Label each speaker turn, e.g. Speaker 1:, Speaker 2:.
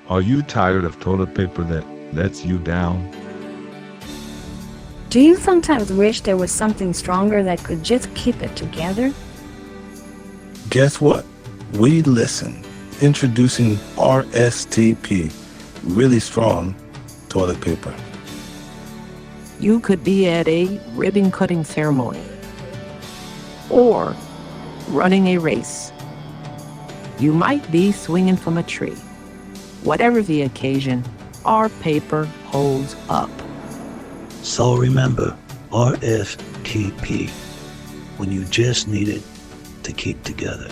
Speaker 1: Are you tired of toilet paper that lets you down?
Speaker 2: Do you sometimes wish there was something stronger that could just keep it together?
Speaker 3: Guess what? We listen. Introducing RSTP, really strong toilet paper.
Speaker 4: You could be at a ribbon cutting ceremony or running a race. You might be swinging from a tree. Whatever the occasion, our paper holds up.
Speaker 5: So remember, RSTP, when you just need it to keep together.